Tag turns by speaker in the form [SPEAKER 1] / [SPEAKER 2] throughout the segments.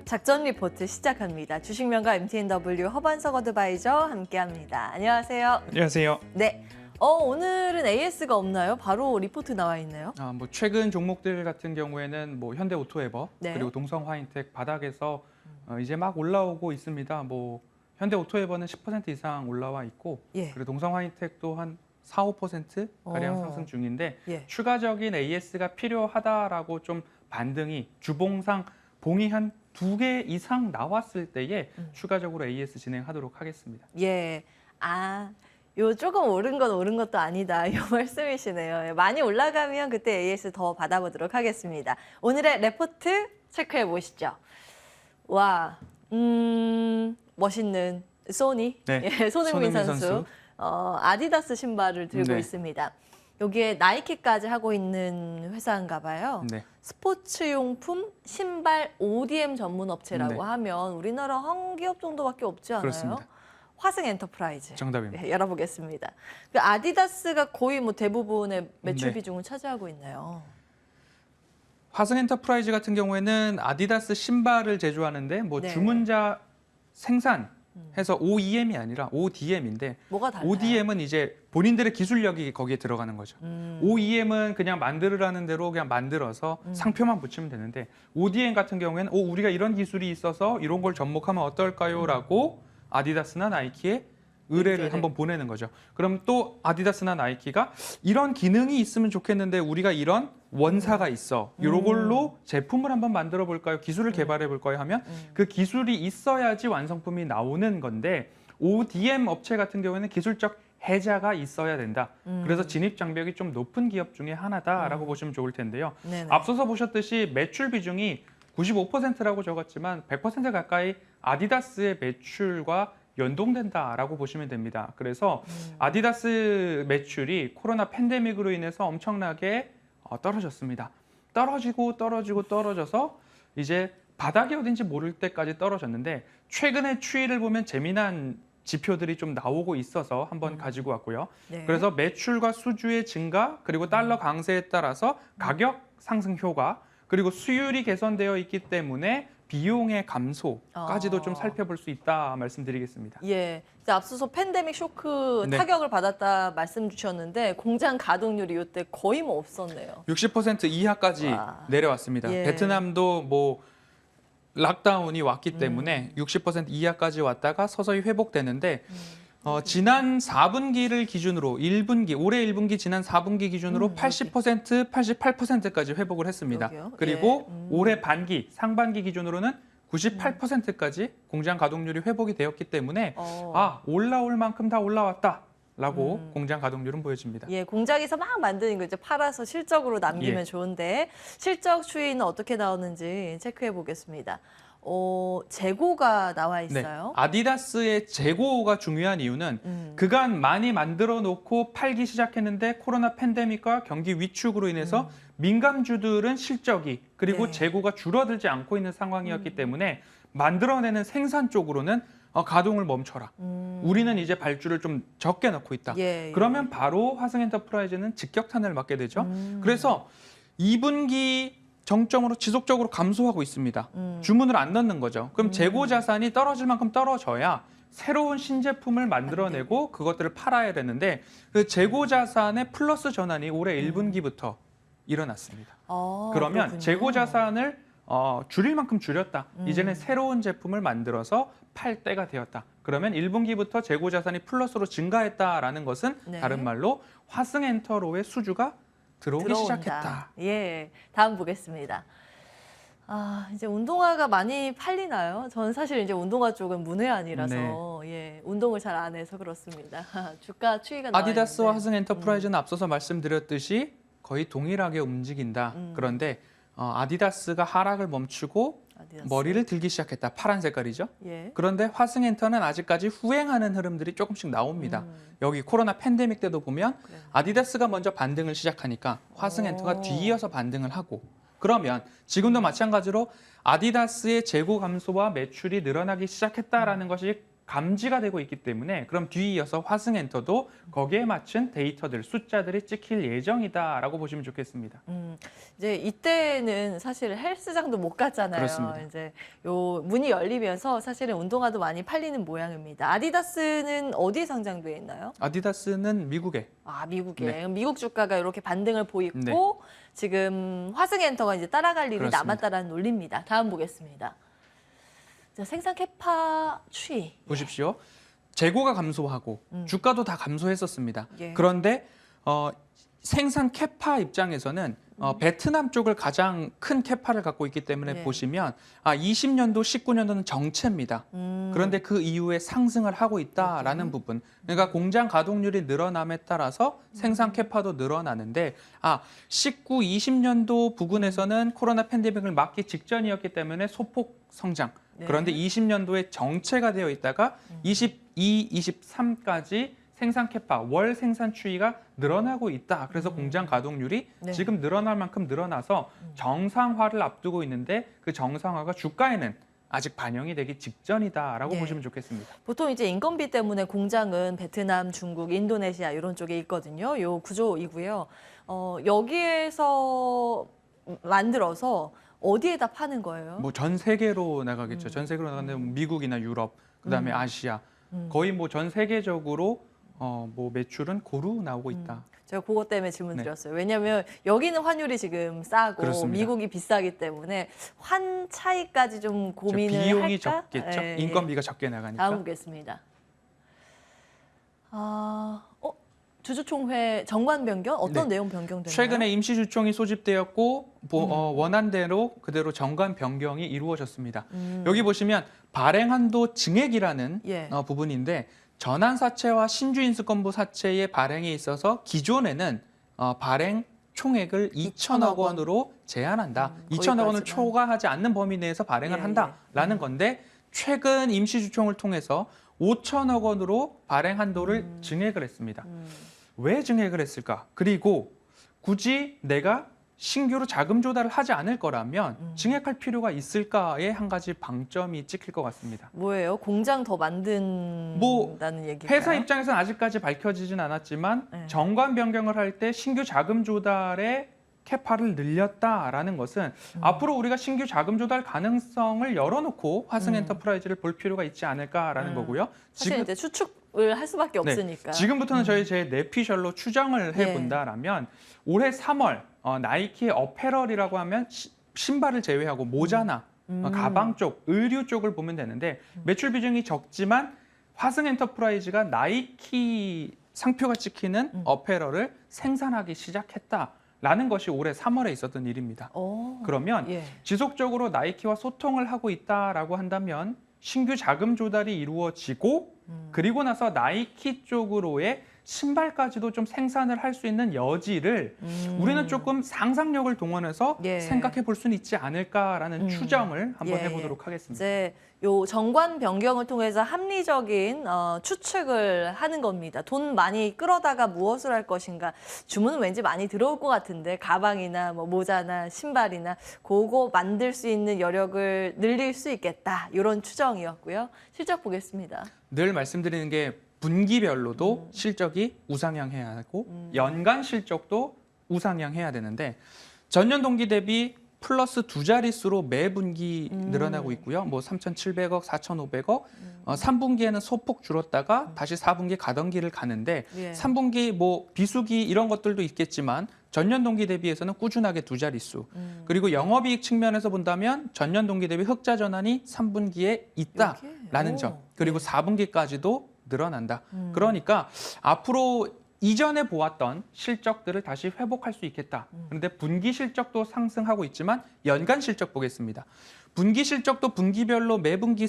[SPEAKER 1] 작전 리포트 시작합니다. 주식명가 MTNW 허반석 어드바이저 함께합니다. 안녕하세요.
[SPEAKER 2] 안녕하세요.
[SPEAKER 1] 네. 오늘은 AS가 없나요? 바로 리포트 나와 있네요.
[SPEAKER 2] 뭐 최근 종목들 같은 경우에는 뭐 현대오토에버
[SPEAKER 1] 네.
[SPEAKER 2] 그리고 동성화인텍 바닥에서 이제 막 올라오고 있습니다. 뭐 현대오토에버는 10% 이상 올라와 있고
[SPEAKER 1] 예.
[SPEAKER 2] 그리고 동성화인텍도 한 4, 5% 가량 상승 중인데
[SPEAKER 1] 예.
[SPEAKER 2] 추가적인 AS가 필요하다라고 좀 반등이 주봉상 봉이 한 2개 이상 나왔을 때에 추가적으로 AS 진행하도록 하겠습니다.
[SPEAKER 1] 예. 요 조금 오른 건 오른 것도 아니다. 이 말씀이시네요. 많이 올라가면 그때 AS 더 받아보도록 하겠습니다. 오늘의 레포트 체크해 보시죠. 와, 멋있는 소니,
[SPEAKER 2] 네,
[SPEAKER 1] 예, 손흥민 선수. 아디다스 신발을 들고
[SPEAKER 2] 네.
[SPEAKER 1] 있습니다. 여기에 나이키까지 하고 있는 회사인가 봐요.
[SPEAKER 2] 네.
[SPEAKER 1] 스포츠용품 신발 ODM 전문 업체라고
[SPEAKER 2] 네.
[SPEAKER 1] 하면 우리나라 한 기업 정도밖에 없지 않아요?
[SPEAKER 2] 그렇습니다.
[SPEAKER 1] 화승 엔터프라이즈.
[SPEAKER 2] 정답입니다.
[SPEAKER 1] 네, 열어보겠습니다. 그 아디다스가 거의 뭐 대부분의 매출
[SPEAKER 2] 네.
[SPEAKER 1] 비중을 차지하고 있네요.
[SPEAKER 2] 화승 엔터프라이즈 같은 경우에는 아디다스 신발을 제조하는데 뭐
[SPEAKER 1] 네.
[SPEAKER 2] 주문자 생산해서 OEM이 아니라 ODM인데
[SPEAKER 1] 뭐가 달라요?
[SPEAKER 2] ODM은 이제 본인들의 기술력이 거기에 들어가는 거죠. OEM은 그냥 만들으라는 대로 그냥 만들어서 상표만 붙이면 되는데 ODM 같은 경우에는 우리가 이런 기술이 있어서 이런 걸 접목하면 어떨까요? 라고 아디다스나 나이키에 의뢰를 한번 보내는 거죠. 그럼 또 아디다스나 나이키가 이런 기능이 있으면 좋겠는데 우리가 이런 원사가 있어. 이런 걸로 제품을 한번 만들어 볼까요? 기술을 개발해 볼까요? 하면 그 기술이 있어야지 완성품이 나오는 건데 ODM 업체 같은 경우에는 기술적 해자가 있어야 된다. 그래서 진입 장벽이 좀 높은 기업 중에 하나다라고 보시면 좋을 텐데요.
[SPEAKER 1] 네네.
[SPEAKER 2] 앞서서 보셨듯이 매출 비중이 95%라고 적었지만 100% 가까이 아디다스의 매출과 연동된다라고 보시면 됩니다. 그래서 아디다스 매출이 코로나 팬데믹으로 인해서 엄청나게 떨어졌습니다. 떨어져서 이제 바닥이 어딘지 모를 때까지 떨어졌는데 최근의 추이를 보면 재미난 지표들이 좀 나오고 있어서 한번 가지고 왔고요.
[SPEAKER 1] 네.
[SPEAKER 2] 그래서 매출과 수주의 증가 그리고 달러 강세에 따라서 가격 상승 효과 그리고 수율이 개선되어 있기 때문에 비용의 감소까지도 좀 살펴볼 수 있다 말씀드리겠습니다.
[SPEAKER 1] 예, 이제 앞서서 팬데믹 쇼크
[SPEAKER 2] 네.
[SPEAKER 1] 타격을 받았다 말씀 주셨는데 공장 가동률이 이때 거의 뭐 없었네요.
[SPEAKER 2] 60% 이하까지
[SPEAKER 1] 와.
[SPEAKER 2] 내려왔습니다.
[SPEAKER 1] 예.
[SPEAKER 2] 베트남도 뭐 락다운이 왔기 때문에 60% 이하까지 왔다가 서서히 회복되는데 지난 4분기를 기준으로 1분기 올해 1분기 지난 4분기 기준으로 80%, 88%까지 회복을 했습니다.
[SPEAKER 1] 여기요?
[SPEAKER 2] 그리고
[SPEAKER 1] 예.
[SPEAKER 2] 올해 반기, 상반기 기준으로는 98%까지 공장 가동률이 회복이 되었기 때문에 올라올 만큼 다 올라왔다라고 공장 가동률은 보여집니다.
[SPEAKER 1] 예, 공장에서 막 만드는 거 이제 팔아서 실적으로 남기면
[SPEAKER 2] 예.
[SPEAKER 1] 좋은데 실적 추이는 어떻게 나오는지 체크해 보겠습니다. 재고가 나와 있어요.
[SPEAKER 2] 아디다스의 재고가 중요한 이유는 그간 많이 만들어 놓고 팔기 시작했는데 코로나 팬데믹과 경기 위축으로 인해서 민감주들은 실적이 그리고
[SPEAKER 1] 네.
[SPEAKER 2] 재고가 줄어들지 않고 있는 상황이었기 때문에 만들어내는 생산 쪽으로는 가동을 멈춰라. 우리는 이제 발주를 좀 적게 넣고 있다.
[SPEAKER 1] 예, 예.
[SPEAKER 2] 그러면 바로 화승 엔터프라이즈는 직격탄을 맞게 되죠. 그래서 2분기 정점으로 지속적으로 감소하고 있습니다. 주문을 안 넣는 거죠. 그럼 재고 자산이 떨어질 만큼 떨어져야 새로운 신제품을 만들어내고 그것들을 팔아야 되는데 그 재고 자산의 플러스 전환이 올해 1분기부터 일어났습니다. 그러면
[SPEAKER 1] 그렇군요.
[SPEAKER 2] 재고 자산을 줄일 만큼 줄였다. 이제는 새로운 제품을 만들어서 팔 때가 되었다. 그러면 1분기부터 재고 자산이 플러스로 증가했다라는 것은
[SPEAKER 1] 네.
[SPEAKER 2] 다른 말로 화승 엔터로의 수주가 들어오기
[SPEAKER 1] 들어온다.
[SPEAKER 2] 시작했다.
[SPEAKER 1] 예, 다음 보겠습니다. 이제 운동화가 많이 팔리나요? 저는 사실 이제 운동화 쪽은 문외한이라서 예, 운동을 잘 안 해서 그렇습니다. 주가 추이가 나와
[SPEAKER 2] 아디다스와
[SPEAKER 1] 있는데.
[SPEAKER 2] 화승 엔터프라이즈는 앞서서 말씀드렸듯이 거의 동일하게 움직인다. 그런데 아디다스가 하락을 멈추고
[SPEAKER 1] 아디다스.
[SPEAKER 2] 머리를 들기 시작했다. 파란 색깔이죠.
[SPEAKER 1] 예.
[SPEAKER 2] 그런데 화승 엔터는 아직까지 후행하는 흐름들이 조금씩 나옵니다. 여기 코로나 팬데믹 때도 보면 아디다스가 먼저 반등을 시작하니까 화승 엔터가 뒤이어서 반등을 하고 그러면 지금도 마찬가지로 아디다스의 재고 감소와 매출이 늘어나기 시작했다라는 것이 감지가 되고 있기 때문에 그럼 뒤이어서 화승엔터도 거기에 맞춘 데이터들, 숫자들이 찍힐 예정이다라고 보시면 좋겠습니다.
[SPEAKER 1] 이제 이때는 사실 헬스장도 못 갔잖아요.
[SPEAKER 2] 그렇습니다.
[SPEAKER 1] 이제 요 문이 열리면서 사실은 운동화도 많이 팔리는 모양입니다. 아디다스는 어디에 상장돼 있나요?
[SPEAKER 2] 아디다스는 미국에.
[SPEAKER 1] 아, 미국에.
[SPEAKER 2] 네.
[SPEAKER 1] 그럼 미국 주가가 이렇게 반등을 보이고
[SPEAKER 2] 네.
[SPEAKER 1] 지금 화승엔터가 이제 따라갈 일이
[SPEAKER 2] 그렇습니다.
[SPEAKER 1] 남았다라는 논리입니다. 다음 보겠습니다. 자, 생산 캐파 추이.
[SPEAKER 2] 보십시오. 재고가 감소하고 주가도 다 감소했었습니다.
[SPEAKER 1] 예.
[SPEAKER 2] 그런데 생산 캐파 입장에서는 베트남 쪽을 가장 큰 캐파를 갖고 있기 때문에
[SPEAKER 1] 네.
[SPEAKER 2] 보시면 20년도, 19년도는 정체입니다. 그런데 그 이후에 상승을 하고 있다라는 부분. 그러니까 공장 가동률이 늘어남에 따라서 생산 캐파도 늘어나는데 19, 20년도 부근에서는 코로나 팬데믹을 막기 직전이었기 때문에 소폭 성장.
[SPEAKER 1] 네.
[SPEAKER 2] 그런데 20년도에 정체가 되어 있다가 22, 23까지 생산 캐파, 월 생산 추이가 늘어나고 있다. 그래서 공장 가동률이
[SPEAKER 1] 네.
[SPEAKER 2] 지금 늘어날 만큼 늘어나서 정상화를 앞두고 있는데 그 정상화가 주가에는 아직 반영이 되기 직전이다라고
[SPEAKER 1] 네.
[SPEAKER 2] 보시면 좋겠습니다.
[SPEAKER 1] 보통 이제 인건비 때문에 공장은 베트남, 중국, 인도네시아 이런 쪽에 있거든요. 요 구조이고요. 여기에서 만들어서 어디에다 파는 거예요?
[SPEAKER 2] 뭐 전 세계로 나가겠죠. 전 세계로 나가는데 미국이나 유럽, 그다음에 아시아 거의 뭐 전 세계적으로 뭐 매출은 고루 나오고 있다.
[SPEAKER 1] 제가 그것 때문에 질문
[SPEAKER 2] 네.
[SPEAKER 1] 드렸어요. 왜냐하면 여기는 환율이 지금 싸고
[SPEAKER 2] 그렇습니다.
[SPEAKER 1] 미국이 비싸기 때문에 환 차이까지 좀 고민을
[SPEAKER 2] 비용이
[SPEAKER 1] 할까?
[SPEAKER 2] 적겠죠.
[SPEAKER 1] 예, 예.
[SPEAKER 2] 인건비가 적게 나가니까.
[SPEAKER 1] 다음 보겠습니다. 주주총회 정관 변경 어떤
[SPEAKER 2] 네.
[SPEAKER 1] 내용 변경됐나요?
[SPEAKER 2] 최근에 임시주총이 소집되었고 원한 대로 그대로 정관 변경이 이루어졌습니다. 여기 보시면 발행한도 증액이라는
[SPEAKER 1] 예.
[SPEAKER 2] 부분인데 전환사채와 신주인수권부 사채의 발행에 있어서 기존에는 발행 총액을 2천억 원으로 제한한다. 2천억 원을
[SPEAKER 1] 거기까지만.
[SPEAKER 2] 초과하지 않는 범위 내에서 발행을
[SPEAKER 1] 예,
[SPEAKER 2] 한다라는 건데 최근 임시주총을 통해서 5천억 원으로 발행 한도를 증액을 했습니다. 왜 증액을 했을까? 그리고 굳이 내가 신규로 자금 조달을 하지 않을 거라면 증액할 필요가 있을까에 한 가지 방점이 찍힐 것 같습니다.
[SPEAKER 1] 뭐예요? 공장 더 만든다는
[SPEAKER 2] 뭐,
[SPEAKER 1] 얘기인가요?
[SPEAKER 2] 회사 입장에서는 아직까지 밝혀지진 않았지만
[SPEAKER 1] 네.
[SPEAKER 2] 정관 변경을 할 때 신규 자금 조달의 캐파를 늘렸다라는 것은 앞으로 우리가 신규 자금 조달 가능성을 열어놓고 화승 엔터프라이즈를 볼 필요가 있지 않을까라는 거고요.
[SPEAKER 1] 사실 이제 추측을 할 수밖에
[SPEAKER 2] 네,
[SPEAKER 1] 없으니까.
[SPEAKER 2] 지금부터는 제 뇌피셜로 추정을 해본다라면 올해 3월 나이키의 어페럴이라고 하면 신발을 제외하고 모자나 가방 쪽, 의류 쪽을 보면 되는데 매출 비중이 적지만 화승 엔터프라이즈가 나이키 상표가 찍히는 어페럴을 생산하기 시작했다라는 것이 올해 3월에 있었던 일입니다. 그러면
[SPEAKER 1] 예.
[SPEAKER 2] 지속적으로 나이키와 소통을 하고 있다라고 한다면 신규 자금 조달이 이루어지고 그리고 나서 나이키 쪽으로의 신발까지도 좀 생산을 할 수 있는 여지를 우리는 조금 상상력을 동원해서
[SPEAKER 1] 예.
[SPEAKER 2] 생각해 볼 수는 있지 않을까라는 추정을 한번 해보도록 하겠습니다.
[SPEAKER 1] 이제 요 정관 변경을 통해서 합리적인 추측을 하는 겁니다. 돈 많이 끌어다가 무엇을 할 것인가. 주문은 왠지 많이 들어올 것 같은데 가방이나 뭐 모자나 신발이나 그거 만들 수 있는 여력을 늘릴 수 있겠다. 이런 추정이었고요. 실적 보겠습니다.
[SPEAKER 2] 늘 말씀드리는 게 분기별로도 실적이 우상향해야 하고 연간 실적도 우상향해야 되는데 전년 동기 대비 플러스 두 자릿수로 매 분기 늘어나고 있고요. 뭐 3,700억, 4,500억. 3분기에는 소폭 줄었다가 다시 4분기 가던 길을 가는데
[SPEAKER 1] 예.
[SPEAKER 2] 3분기 뭐 비수기 이런 것들도 있겠지만 전년 동기 대비해서는 꾸준하게 두 자릿수. 그리고 영업이익 측면에서 본다면 전년 동기 대비 흑자 전환이 3분기에 있다라는 점. 그리고 4분기까지도 늘어난다. 그러니까 앞으로 이전에 보았던 실적들을 다시 회복할 수 있겠다. 그런데 분기 실적도 상승하고 있지만 연간 실적 보겠습니다. 분기 실적도 분기별로 매 분기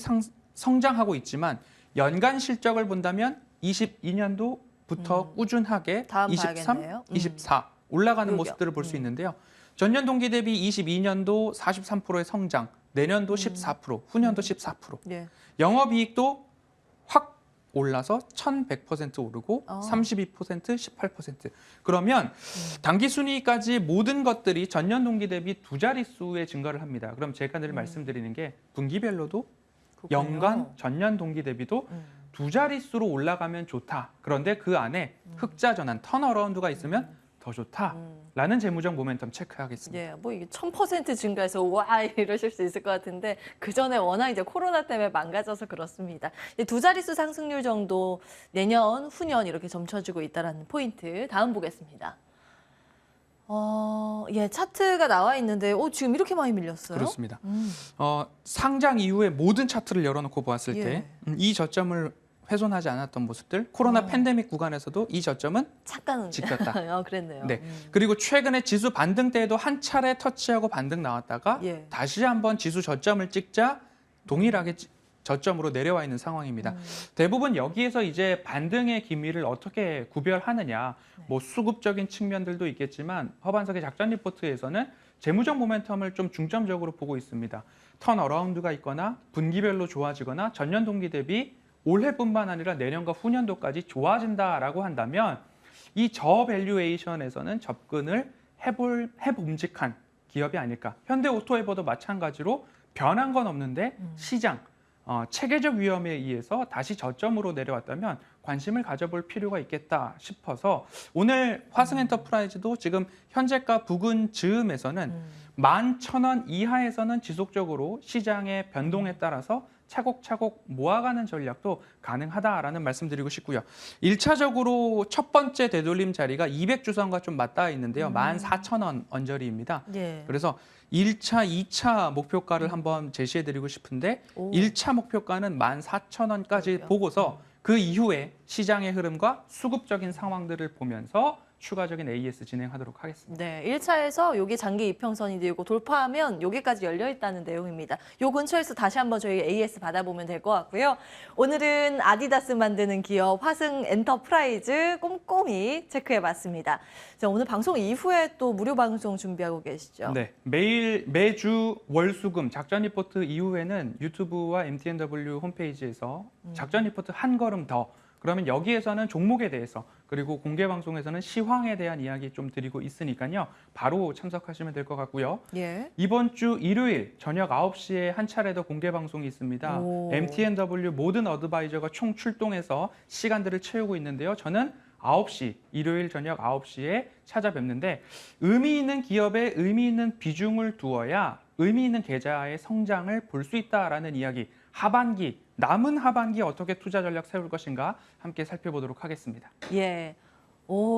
[SPEAKER 2] 성장하고 있지만 연간 실적을 본다면 22년도부터 꾸준하게
[SPEAKER 1] 다음
[SPEAKER 2] 23,
[SPEAKER 1] 봐야겠네요.
[SPEAKER 2] 24 올라가는
[SPEAKER 1] 그러게요.
[SPEAKER 2] 모습들을 볼 수 있는데요. 전년 동기 대비 22년도 43%의 성장, 내년도 14%, 후년도 14%.
[SPEAKER 1] 예.
[SPEAKER 2] 영업이익도 확 올라서 1,100% 오르고 32%, 18%. 그러면 당기순이익까지 모든 것들이 전년 동기 대비 두 자릿수의 증가를 합니다. 그럼 제가 늘 말씀드리는 게 분기별로도
[SPEAKER 1] 그렇군요.
[SPEAKER 2] 연간 전년 동기 대비도 두 자릿수로 올라가면 좋다. 그런데 그 안에 흑자 전환, 턴어라운드가 있으면 더 좋다라는 재무적 모멘텀 체크하겠습니다.
[SPEAKER 1] 예, 뭐 이게 1000% 증가해서 와 이러실 수 있을 것 같은데 그 전에 워낙 이제 코로나 때문에 망가져서 그렇습니다. 두 자릿수 상승률 정도 내년, 후년 이렇게 점쳐지고 있다라는 포인트. 다음 보겠습니다. 예, 차트가 나와 있는데, 지금 이렇게 많이 밀렸어요?
[SPEAKER 2] 그렇습니다. 상장 이후에 모든 차트를 열어놓고 보았을
[SPEAKER 1] 예.
[SPEAKER 2] 때 이 저점을 훼손하지 않았던 모습들, 코로나 팬데믹 구간에서도 이 저점은
[SPEAKER 1] 잠깐은
[SPEAKER 2] 지켰다.
[SPEAKER 1] 그랬네요.
[SPEAKER 2] 네. 그리고 최근에 지수 반등 때에도 한 차례 터치하고 반등 나왔다가
[SPEAKER 1] 예.
[SPEAKER 2] 다시 한번 지수 저점을 찍자 동일하게 저점으로 내려와 있는 상황입니다. 대부분 여기에서 이제 반등의 기미를 어떻게 구별하느냐, 뭐 수급적인 측면들도 있겠지만 허반석의 작전 리포트에서는 재무적 모멘텀을 좀 중점적으로 보고 있습니다. 턴어라운드가 있거나 분기별로 좋아지거나 전년 동기 대비 올해뿐만 아니라 내년과 후년도까지 좋아진다라고 한다면 이 저밸류에이션에서는 접근을 해봄직한 기업이 아닐까. 현대오토에버도 마찬가지로 변한 건 없는데 시장, 체계적 위험에 의해서 다시 저점으로 내려왔다면 관심을 가져볼 필요가 있겠다 싶어서 오늘 화승엔터프라이즈도 지금 현재가 부근 즈음에서는 11,000원 이하에서는 지속적으로 시장의 변동에 따라서 차곡차곡 모아가는 전략도 가능하다라는 말씀드리고 싶고요. 1차적으로 첫 번째 되돌림 자리가 200주선과 좀 맞닿아 있는데요. 14,000원 언저리입니다.
[SPEAKER 1] 예.
[SPEAKER 2] 그래서 1차, 2차 목표가를 한번 제시해드리고 싶은데 1차 목표가는 14,000원까지 보고서 그 이후에 시장의 흐름과 수급적인 상황들을 보면서 추가적인 AS 진행하도록 하겠습니다.
[SPEAKER 1] 네, 1차에서 여기 장기 이평선이 되고 돌파하면 여기까지 열려 있다는 내용입니다. 요 근처에서 다시 한번 저희 AS 받아보면 될 것 같고요. 오늘은 아디다스 만드는 기업 화승 엔터프라이즈 꼼꼼히 체크해봤습니다. 자, 오늘 방송 이후에 또 무료 방송 준비하고 계시죠?
[SPEAKER 2] 네, 매주 월수금 작전 리포트 이후에는 유튜브와 MTNW 홈페이지에서 작전 리포트 한 걸음 더. 그러면 여기에서는 종목에 대해서 그리고 공개 방송에서는 시황에 대한 이야기 좀 드리고 있으니까요. 바로 참석하시면 될 것 같고요.
[SPEAKER 1] 예.
[SPEAKER 2] 이번 주 일요일 저녁 9시에 한 차례 더 공개 방송이 있습니다. MTNW 모든 어드바이저가 총 출동해서 시간들을 채우고 있는데요. 저는 9시, 일요일 저녁 9시에 찾아뵙는데 의미 있는 기업에 의미 있는 비중을 두어야 의미 있는 계좌의 성장을 볼 수 있다라는 이야기. 하반기, 남은 하반기 어떻게 투자 전략 세울 것인가 함께 살펴보도록 하겠습니다.
[SPEAKER 1] 예.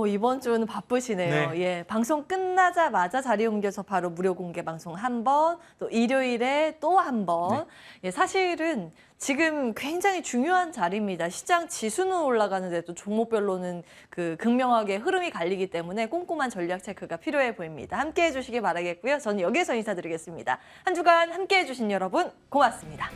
[SPEAKER 1] 이번 주는 바쁘시네요.
[SPEAKER 2] 네.
[SPEAKER 1] 예. 방송 끝나자마자 자리 옮겨서 바로 무료 공개 방송 한 번, 또 일요일에 또 한 번.
[SPEAKER 2] 네.
[SPEAKER 1] 예, 사실은 지금 굉장히 중요한 자리입니다. 시장 지수는 올라가는데도 종목별로는 그 극명하게 흐름이 갈리기 때문에 꼼꼼한 전략 체크가 필요해 보입니다. 함께 해주시기 바라겠고요. 저는 여기서 인사드리겠습니다. 한 주간 함께 해주신 여러분 고맙습니다.